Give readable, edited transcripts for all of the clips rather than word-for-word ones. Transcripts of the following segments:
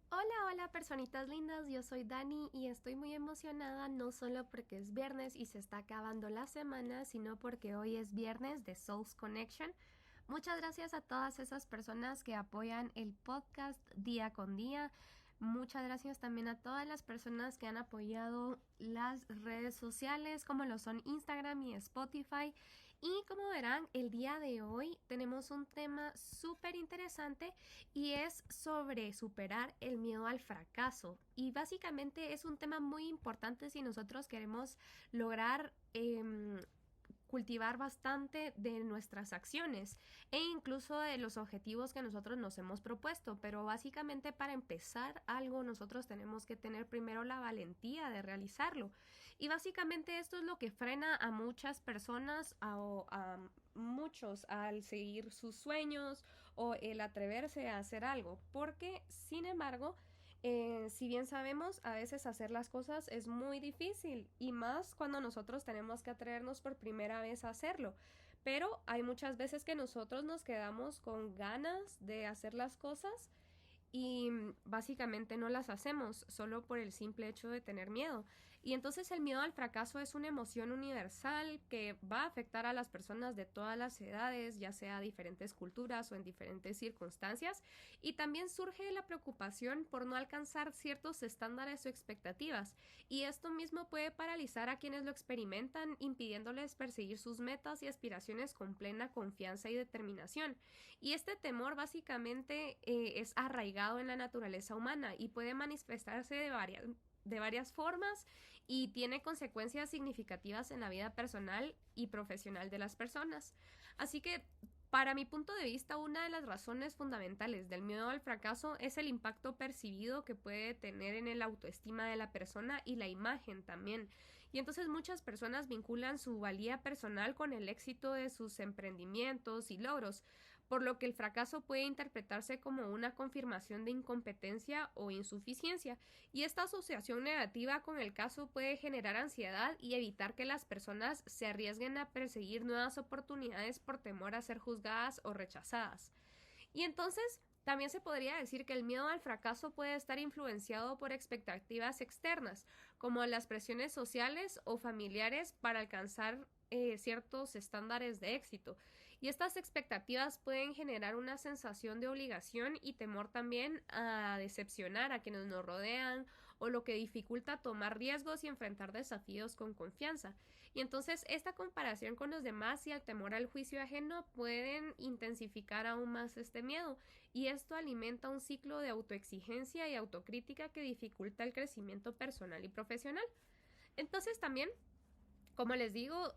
Hola, personitas lindas, yo soy Dani y estoy muy emocionada no solo porque es viernes y se está acabando la semana, sino porque hoy es viernes de Souls Connection. Muchas gracias a todas esas personas que apoyan el podcast día con día. Muchas gracias también a todas las personas que han apoyado las redes sociales como lo son Instagram y Spotify. Y como verán, el día de hoy tenemos un tema súper interesante y es sobre superar el miedo al fracaso. Y básicamente es un tema muy importante si nosotros queremos lograr cultivar bastante de nuestras acciones e incluso de los objetivos que nosotros nos hemos propuesto, pero básicamente para empezar algo nosotros tenemos que tener primero la valentía de realizarlo y básicamente esto es lo que frena a muchas personas a muchos al seguir sus sueños o el atreverse a hacer algo, porque sin embargo si bien sabemos, a veces hacer las cosas es muy difícil y más cuando nosotros tenemos que atrevernos por primera vez a hacerlo. Pero hay muchas veces que nosotros nos quedamos con ganas de hacer las cosas y básicamente no las hacemos solo por el simple hecho de tener miedo. Y entonces el miedo al fracaso es una emoción universal que va a afectar a las personas de todas las edades, ya sea diferentes culturas o en diferentes circunstancias. Y también surge la preocupación por no alcanzar ciertos estándares o expectativas. Y esto mismo puede paralizar a quienes lo experimentan, impidiéndoles perseguir sus metas y aspiraciones con plena confianza y determinación. Y este temor básicamente es arraigado en la naturaleza humana y puede manifestarse de varias formas y tiene consecuencias significativas en la vida personal y profesional de las personas. Así que, para mi punto de vista, una de las razones fundamentales del miedo al fracaso es el impacto percibido que puede tener en el autoestima de la persona y la imagen también. Y entonces muchas personas vinculan su valía personal con el éxito de sus emprendimientos y logros, por lo que el fracaso puede interpretarse como una confirmación de incompetencia o insuficiencia, y esta asociación negativa con el caso puede generar ansiedad y evitar que las personas se arriesguen a perseguir nuevas oportunidades por temor a ser juzgadas o rechazadas. Y entonces, también se podría decir que el miedo al fracaso puede estar influenciado por expectativas externas, como las presiones sociales o familiares para alcanzar ciertos estándares de éxito. Y estas expectativas pueden generar una sensación de obligación y temor también a decepcionar a quienes nos rodean, o lo que dificulta tomar riesgos y enfrentar desafíos con confianza. Y entonces esta comparación con los demás y el temor al juicio ajeno pueden intensificar aún más este miedo, y esto alimenta un ciclo de autoexigencia y autocrítica que dificulta el crecimiento personal y profesional. Entonces también, como les digo,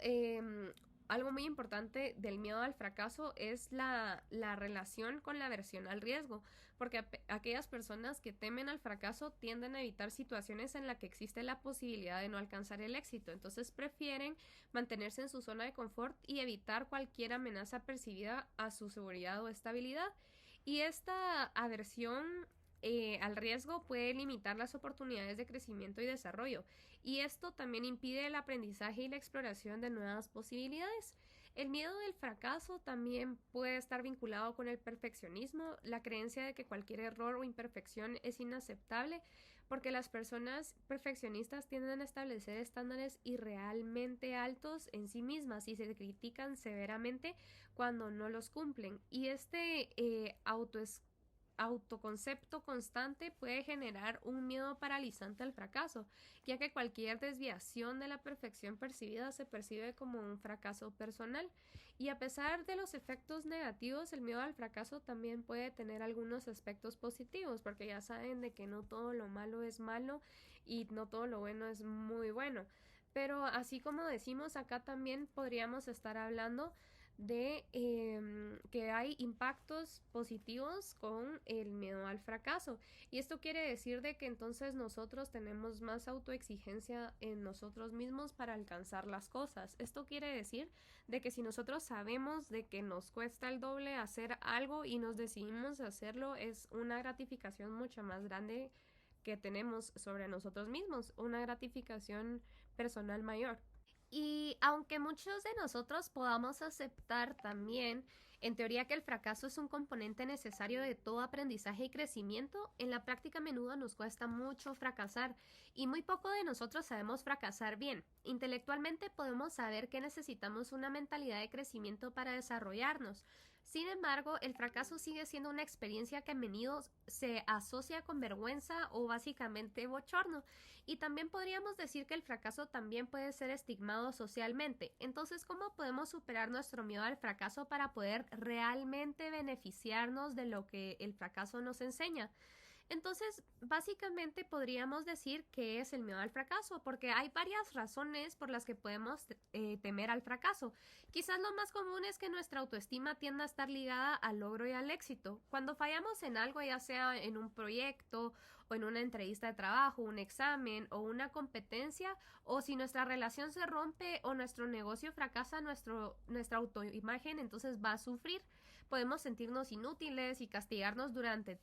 algo muy importante del miedo al fracaso es la relación con la aversión al riesgo, porque aquellas personas que temen al fracaso tienden a evitar situaciones en las que existe la posibilidad de no alcanzar el éxito, entonces prefieren mantenerse en su zona de confort y evitar cualquier amenaza percibida a su seguridad o estabilidad. Y esta aversión al riesgo puede limitar las oportunidades de crecimiento y desarrollo, y esto también impide el aprendizaje y la exploración de nuevas posibilidades. El miedo del fracaso también puede estar vinculado con el perfeccionismo, la creencia de que cualquier error o imperfección es inaceptable, porque las personas perfeccionistas tienden a establecer estándares irrealmente altos en sí mismas y se critican severamente cuando no los cumplen. Y este autoconcepto constante puede generar un miedo paralizante al fracaso, ya que cualquier desviación de la perfección percibida se percibe como un fracaso personal. Y a pesar de los efectos negativos, el miedo al fracaso también puede tener algunos aspectos positivos, porque ya saben de que no todo lo malo es malo y no todo lo bueno es muy bueno. Pero así como decimos acá, también podríamos estar hablando de que hay impactos positivos con el miedo al fracaso, y esto quiere decir de que entonces nosotros tenemos más autoexigencia en nosotros mismos para alcanzar las cosas. Esto quiere decir de que si nosotros sabemos de que nos cuesta el doble hacer algo y nos decidimos hacerlo, es una gratificación mucho más grande que tenemos sobre nosotros mismos, una gratificación personal mayor. Y aunque muchos de nosotros podamos aceptar también En teoría que el fracaso es un componente necesario de todo aprendizaje y crecimiento, en la práctica a menudo nos cuesta mucho fracasar y muy poco de nosotros sabemos fracasar bien. Intelectualmente podemos saber que necesitamos una mentalidad de crecimiento para desarrollarnos. Sin embargo, el fracaso sigue siendo una experiencia que a menudo se asocia con vergüenza o básicamente bochorno. Y también podríamos decir que el fracaso también puede ser estigmado socialmente. Entonces, ¿cómo podemos superar nuestro miedo al fracaso para poder realmente beneficiarnos de lo que el fracaso nos enseña? Entonces, básicamente podríamos decir que es el miedo al fracaso, porque hay varias razones por las que podemos temer al fracaso. Quizás lo más común es que nuestra autoestima tienda a estar ligada al logro y al éxito. Cuando fallamos en algo, ya sea en un proyecto o en una entrevista de trabajo, un examen o una competencia, o si nuestra relación se rompe o nuestro negocio fracasa, nuestra autoimagen entonces va a sufrir. Podemos sentirnos inútiles y castigarnos durante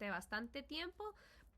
bastante tiempo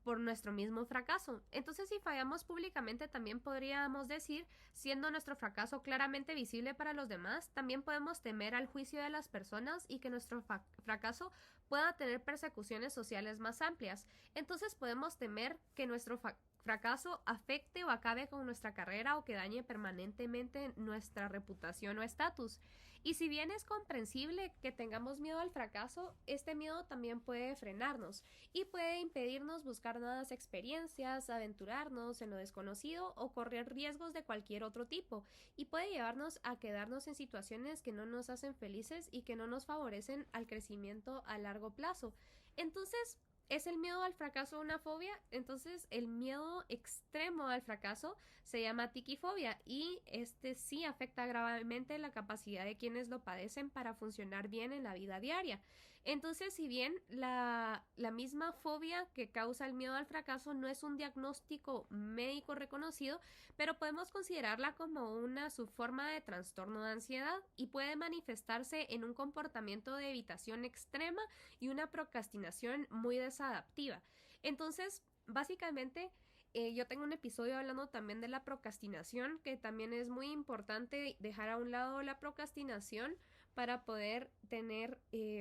por nuestro mismo fracaso. Entonces, si fallamos públicamente, también podríamos decir, siendo nuestro fracaso claramente visible para los demás, también podemos temer al juicio de las personas y que nuestro fracaso pueda tener persecuciones sociales más amplias. Entonces, podemos temer que nuestro fracaso afecte o acabe con nuestra carrera o que dañe permanentemente nuestra reputación o estatus. Y si bien es comprensible que tengamos miedo al fracaso, este miedo también puede frenarnos y puede impedirnos buscar nuevas experiencias, aventurarnos en lo desconocido o correr riesgos de cualquier otro tipo, y puede llevarnos a quedarnos en situaciones que no nos hacen felices y que no nos favorecen al crecimiento a largo plazo. Entonces, ¿es el miedo al fracaso una fobia? Entonces, el miedo extremo al fracaso se llama tiquifobia y este sí afecta gravemente la capacidad de quienes lo padecen para funcionar bien en la vida diaria. Entonces, si bien la misma fobia que causa el miedo al fracaso no es un diagnóstico médico reconocido, pero podemos considerarla como una subforma de trastorno de ansiedad y puede manifestarse en un comportamiento de evitación extrema y una procrastinación muy desadaptiva. Entonces, básicamente, yo tengo un episodio hablando también de la procrastinación, que también es muy importante dejar a un lado la procrastinación para poder tener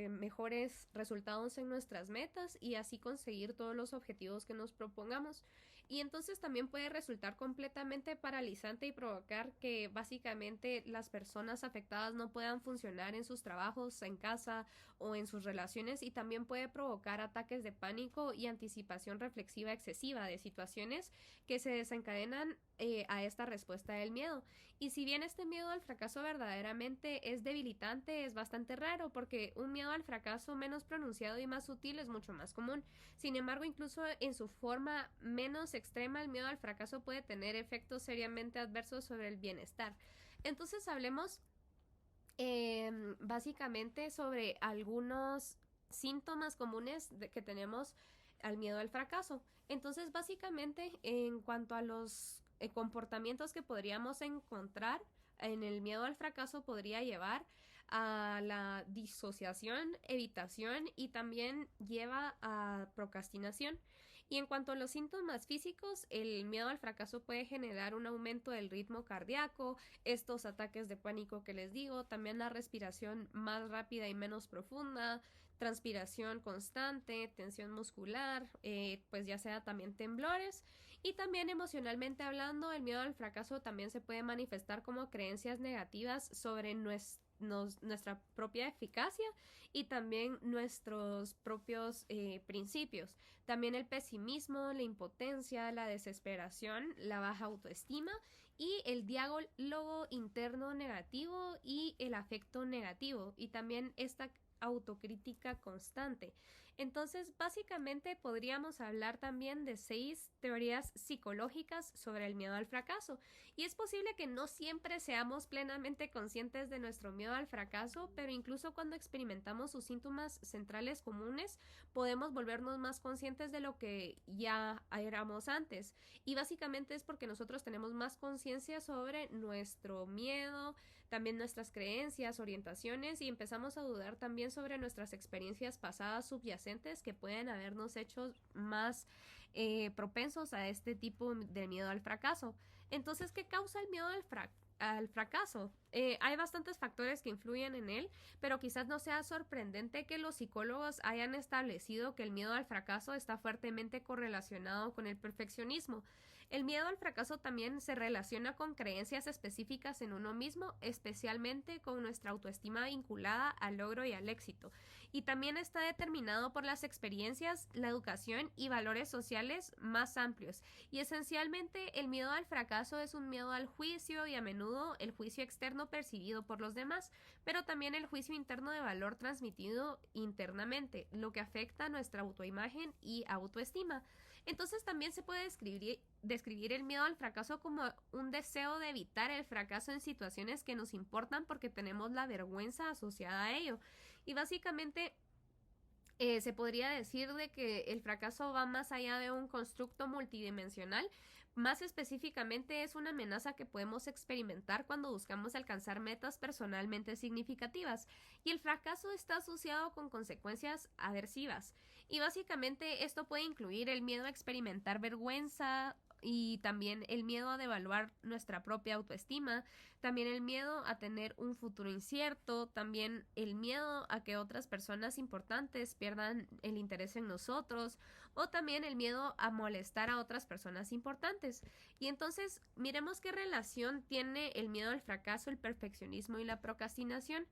mejores resultados en nuestras metas y así conseguir todos los objetivos que nos propongamos. Y entonces también puede resultar completamente paralizante y provocar que básicamente las personas afectadas no puedan funcionar en sus trabajos, en casa o en sus relaciones, y también puede provocar ataques de pánico y anticipación reflexiva excesiva de situaciones que se desencadenan a esta respuesta del miedo. Y si bien este miedo al fracaso verdaderamente es debilitante, es bastante raro porque un miedo al fracaso menos pronunciado y más sutil es mucho más común. Sin embargo, incluso en su forma menos extrema, el miedo al fracaso puede tener efectos seriamente adversos sobre el bienestar. Entonces hablemos básicamente sobre algunos síntomas comunes que tenemos al miedo al fracaso. Entonces, básicamente, en cuanto a los comportamientos que podríamos encontrar en el miedo al fracaso, podría llevar a la disociación, evitación y también lleva a procrastinación. Y en cuanto a los síntomas físicos, el miedo al fracaso puede generar un aumento del ritmo cardíaco, estos ataques de pánico que les digo, también la respiración más rápida y menos profunda, transpiración constante, tensión muscular, pues ya sea también temblores. Y también emocionalmente hablando, el miedo al fracaso también se puede manifestar como creencias negativas sobre nuestra propia eficacia y también nuestros propios principios. También el pesimismo, la impotencia, la desesperación, la baja autoestima y el diálogo interno negativo y el afecto negativo, y también esta autocrítica constante. Entonces, básicamente podríamos hablar también de 6 teorías psicológicas sobre el miedo al fracaso. Y es posible que no siempre seamos plenamente conscientes de nuestro miedo al fracaso, pero incluso cuando experimentamos sus síntomas centrales comunes, podemos volvernos más conscientes de lo que ya éramos antes. Y básicamente es porque nosotros tenemos más conciencia sobre nuestro miedo, también nuestras creencias, orientaciones, y empezamos a dudar también sobre nuestras experiencias pasadas subyacentes que pueden habernos hecho más propensos a este tipo de miedo al fracaso. Entonces, ¿qué causa el miedo al al fracaso. Hay bastantes factores que influyen en él, pero quizás no sea sorprendente que los psicólogos hayan establecido que el miedo al fracaso está fuertemente correlacionado con el perfeccionismo. El miedo al fracaso también se relaciona con creencias específicas en uno mismo, especialmente con nuestra autoestima vinculada al logro y al éxito. Y también está determinado por las experiencias, la educación y valores sociales más amplios. Y esencialmente el miedo al fracaso es un miedo al juicio y a menudo el juicio externo percibido por los demás, pero también el juicio interno de valor transmitido internamente, lo que afecta nuestra autoimagen y autoestima. Entonces también se puede describir el miedo al fracaso como un deseo de evitar el fracaso en situaciones que nos importan porque tenemos la vergüenza asociada a ello. Y básicamente se podría decir de que el fracaso va más allá de un constructo multidimensional. Más específicamente es una amenaza que podemos experimentar cuando buscamos alcanzar metas personalmente significativas, y el fracaso está asociado con consecuencias aversivas. Y básicamente esto puede incluir el miedo a experimentar vergüenza y también el miedo a devaluar nuestra propia autoestima, también el miedo a tener un futuro incierto, también el miedo a que otras personas importantes pierdan el interés en nosotros, o también el miedo a molestar a otras personas importantes. Y entonces miremos qué relación tiene el miedo al fracaso, el perfeccionismo y la procrastinación.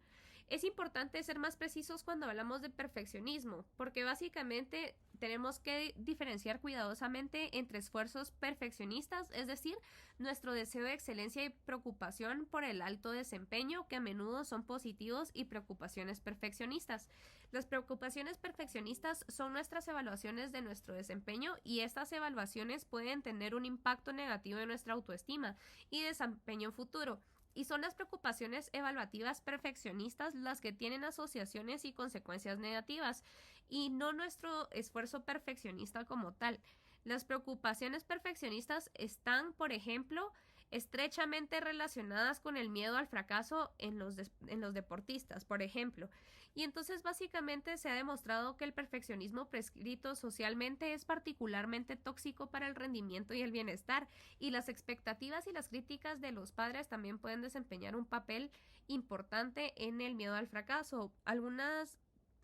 Es importante ser más precisos cuando hablamos de perfeccionismo, porque básicamente tenemos que diferenciar cuidadosamente entre esfuerzos perfeccionistas, es decir, nuestro deseo de excelencia y preocupación por el alto desempeño, que a menudo son positivos, y preocupaciones perfeccionistas. Las preocupaciones perfeccionistas son nuestras evaluaciones de nuestro desempeño, y estas evaluaciones pueden tener un impacto negativo en nuestra autoestima y desempeño futuro. Y son las preocupaciones evaluativas perfeccionistas las que tienen asociaciones y consecuencias negativas, y no nuestro esfuerzo perfeccionista como tal. Las preocupaciones perfeccionistas están, por ejemplo, estrechamente relacionadas con el miedo al fracaso en los deportistas, por ejemplo. Y entonces básicamente se ha demostrado que el perfeccionismo prescrito socialmente es particularmente tóxico para el rendimiento y el bienestar, y las expectativas y las críticas de los padres también pueden desempeñar un papel importante en el miedo al fracaso. Algunas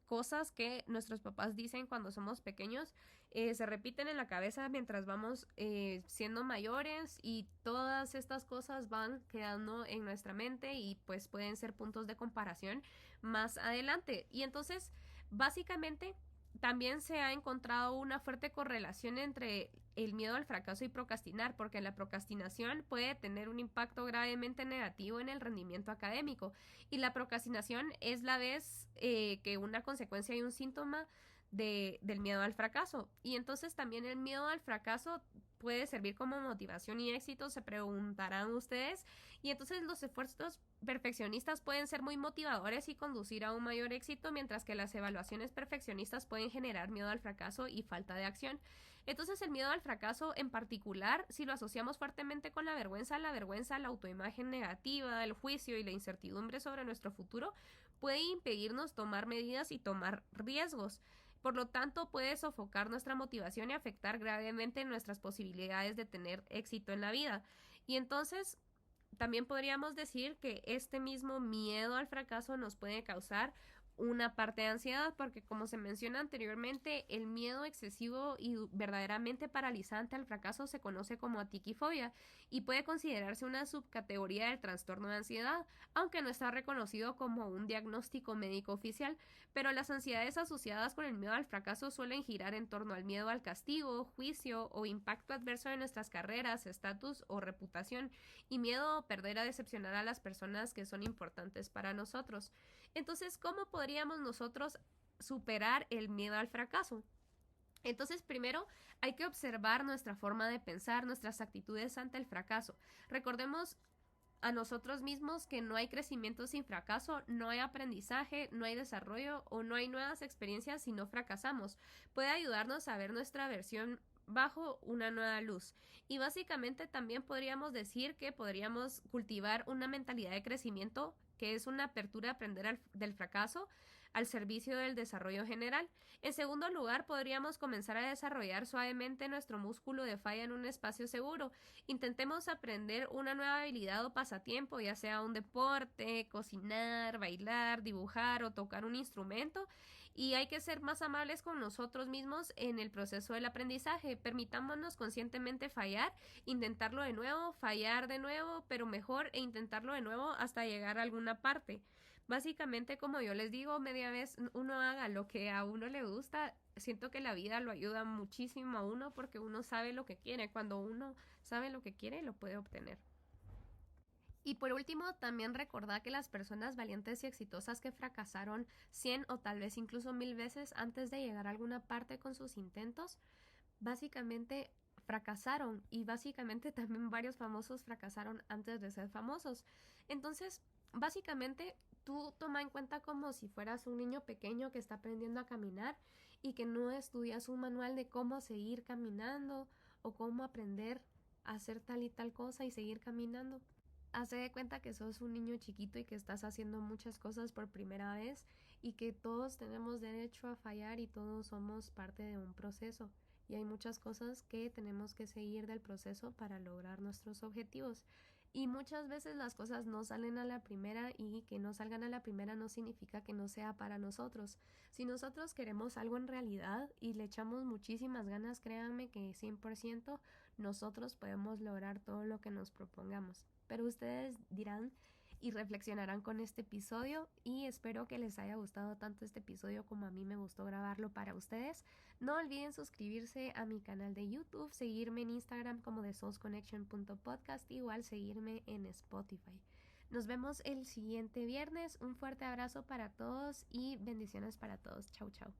cosas que nuestros papás dicen cuando somos pequeños se repiten en la cabeza mientras vamos siendo mayores, y todas estas cosas van quedando en nuestra mente y pues pueden ser puntos de comparación más adelante. Y entonces básicamente también se ha encontrado una fuerte correlación entre el miedo al fracaso y procrastinar, porque la procrastinación puede tener un impacto gravemente negativo en el rendimiento académico, y la procrastinación es la vez que una consecuencia y un síntoma del miedo al fracaso. Y entonces también el miedo al fracaso puede servir como motivación y éxito, se preguntarán ustedes. Y entonces los esfuerzos perfeccionistas pueden ser muy motivadores y conducir a un mayor éxito, mientras que las evaluaciones perfeccionistas pueden generar miedo al fracaso y falta de acción. Entonces el miedo al fracaso en particular, si lo asociamos fuertemente con la vergüenza, la autoimagen negativa, el juicio y la incertidumbre sobre nuestro futuro, puede impedirnos tomar medidas y tomar riesgos. Por lo tanto, puede sofocar nuestra motivación y afectar gravemente nuestras posibilidades de tener éxito en la vida. Y entonces, también podríamos decir que este mismo miedo al fracaso nos puede causar una parte de ansiedad, porque como se menciona anteriormente, el miedo excesivo y verdaderamente paralizante al fracaso se conoce como atiquifobia y puede considerarse una subcategoría del trastorno de ansiedad, aunque no está reconocido como un diagnóstico médico oficial. Pero las ansiedades asociadas con el miedo al fracaso suelen girar en torno al miedo al castigo, juicio o impacto adverso de nuestras carreras, estatus o reputación, y miedo a perder, a decepcionar a las personas que son importantes para nosotros. Entonces, ¿cómo podríamos nosotros superar el miedo al fracaso? Entonces, primero hay que observar nuestra forma de pensar, nuestras actitudes ante el fracaso. Recordemos a nosotros mismos que no hay crecimiento sin fracaso, no hay aprendizaje, no hay desarrollo o no hay nuevas experiencias si no fracasamos. Puede ayudarnos a ver nuestra versión bajo una nueva luz. Y básicamente también podríamos decir que podríamos cultivar una mentalidad de crecimiento, que es una apertura a aprender del fracaso, al servicio del desarrollo general. En segundo lugar, podríamos comenzar a desarrollar suavemente nuestro músculo de falla en un espacio seguro. Intentemos aprender una nueva habilidad o pasatiempo, ya sea un deporte, cocinar, bailar, dibujar o tocar un instrumento. Y hay que ser más amables con nosotros mismos en el proceso del aprendizaje. Permitámonos conscientemente fallar, intentarlo de nuevo, fallar de nuevo, pero mejor e intentarlo de nuevo hasta llegar a alguna parte. Básicamente, como yo les digo, media vez uno haga lo que a uno le gusta, siento que la vida lo ayuda muchísimo a uno porque uno sabe lo que quiere. Cuando uno sabe lo que quiere, lo puede obtener. Y por último, también recordad que las personas valientes y exitosas que fracasaron 100 o tal vez incluso 1000 veces antes de llegar a alguna parte con sus intentos, básicamente fracasaron y básicamente también varios famosos fracasaron antes de ser famosos. Entonces, básicamente tú toma en cuenta como si fueras un niño pequeño que está aprendiendo a caminar y que no estudias un manual de cómo seguir caminando o cómo aprender a hacer tal y tal cosa y seguir caminando. Hace de cuenta que sos un niño chiquito y que estás haciendo muchas cosas por primera vez y que todos tenemos derecho a fallar y todos somos parte de un proceso. Y hay muchas cosas que tenemos que seguir del proceso para lograr nuestros objetivos. Y muchas veces las cosas no salen a la primera y que no salgan a la primera no significa que no sea para nosotros. Si nosotros queremos algo en realidad y le echamos muchísimas ganas, créanme que 100% nosotros podemos lograr todo lo que nos propongamos. Pero ustedes dirán y reflexionarán con este episodio y espero que les haya gustado tanto este episodio como a mí me gustó grabarlo para ustedes. No olviden suscribirse a mi canal de YouTube, seguirme en Instagram como thesoulsconnection.podcast, igual seguirme en Spotify. Nos vemos el siguiente viernes. Un fuerte abrazo para todos y bendiciones para todos. Chau, chau.